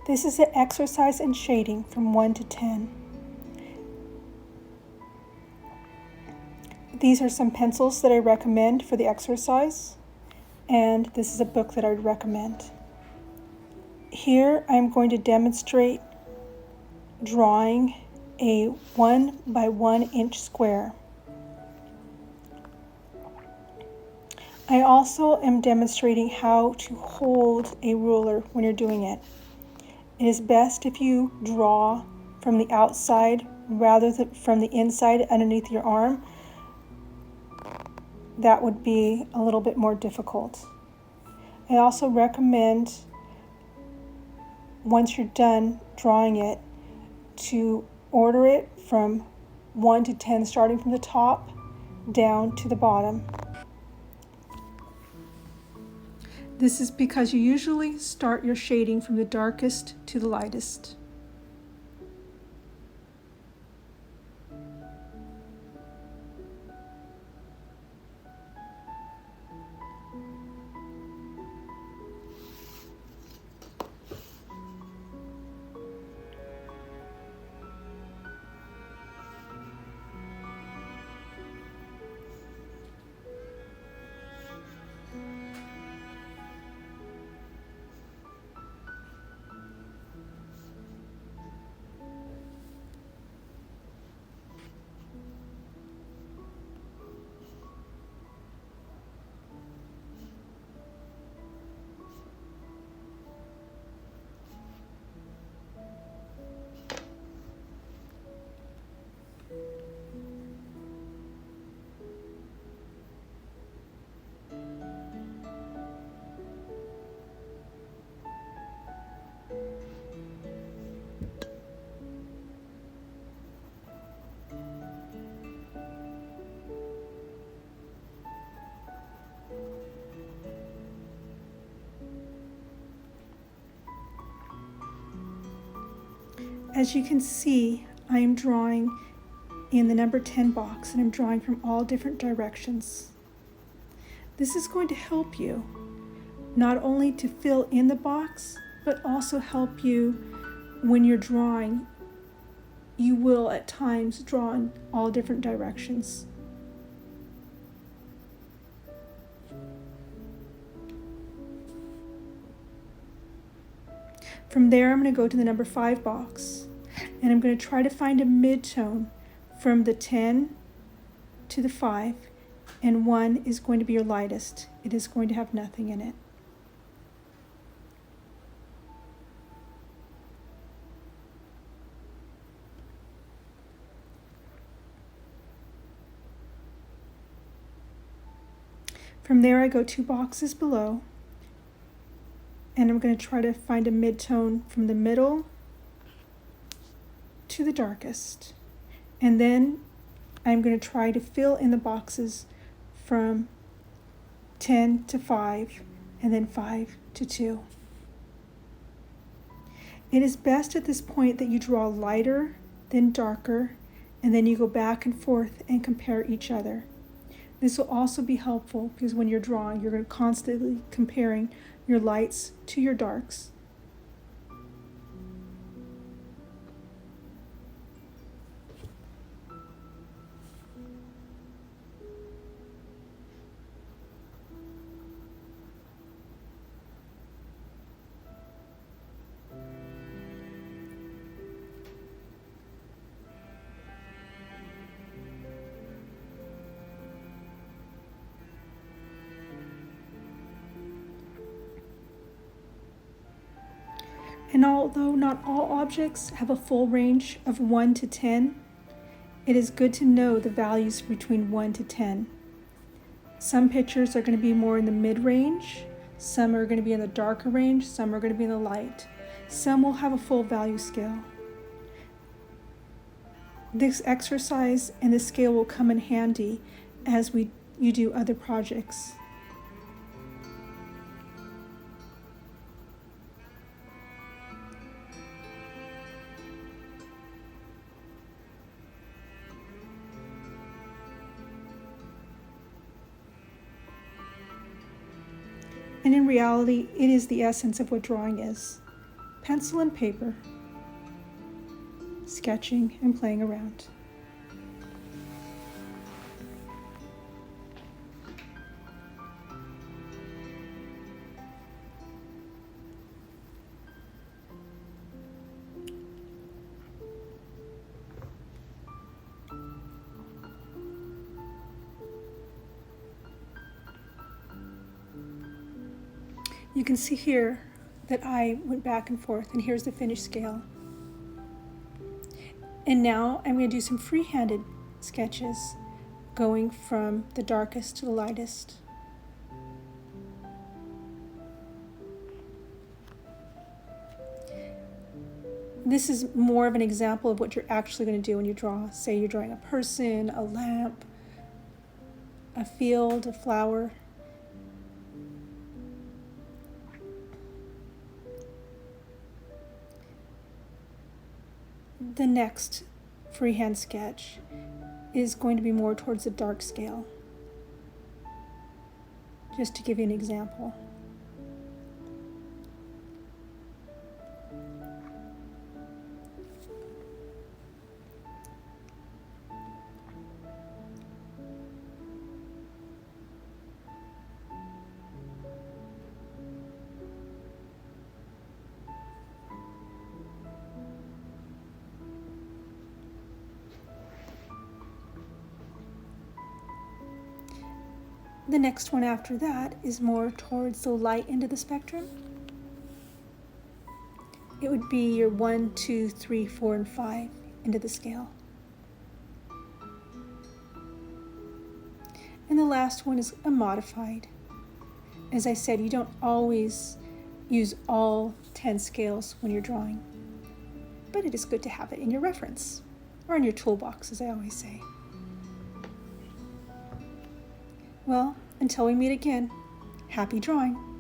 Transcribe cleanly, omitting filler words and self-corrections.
This is an exercise in shading from 1 to 10. These are some pencils that I recommend for the exercise, and this is a book that I would recommend. Here I'm going to demonstrate drawing a 1 by 1 inch square. I also am demonstrating how to hold a ruler when you're doing it. It is best if you draw from the outside rather than from the inside underneath your arm. That would be a little bit more difficult. I also recommend, once you're done drawing it, to order it from 1 to 10, starting from the top down to the bottom. This is because you usually start your shading from the darkest to the lightest. As you can see, I am drawing in the number 10 box, and I'm drawing from all different directions. This is going to help you not only to fill in the box, but also help you when you're drawing. You will at times draw in all different directions. From there, I'm going to go to the number 5 box, and I'm going to try to find a mid-tone from the 10 to the 5, and 1 is going to be your lightest. It is going to have nothing in it. From there, I go 2 boxes below, and I'm going to try to find a mid-tone from the middle to the darkest. And then I'm going to try to fill in the boxes from 10 to 5, and then 5 to 2. It is best at this point that you draw lighter, then darker, and then you go back and forth and compare each other. This will also be helpful because when you're drawing, you're going to constantly comparing your lights to your darks. And although not all objects have a full range of 1 to 10, it is good to know the values between 1 to 10. Some pictures are going to be more in the mid-range, some are going to be in the darker range, some are going to be in the light. Some will have a full value scale. This exercise and the scale will come in handy as you do other projects. And in reality, it is the essence of what drawing is. pencil and paper, sketching and playing around. You can see here that I went back and forth, and here's the finished scale. And now I'm going to do some free-handed sketches, going from the darkest to the lightest. This is more of an example of what you're actually going to do when you draw. Say you're drawing a person, a lamp, a field, a flower. The next freehand sketch is going to be more towards the dark scale, just to give you an example. The next one after that is more towards the light end of the spectrum. It would be your 1, 2, 3, 4, and 5 end of the scale. And the last one is a modified. As I said, you don't always use all 10 scales when you're drawing, but it is good to have it in your reference, or in your toolbox, as I always say. Well, until we meet again, happy drawing!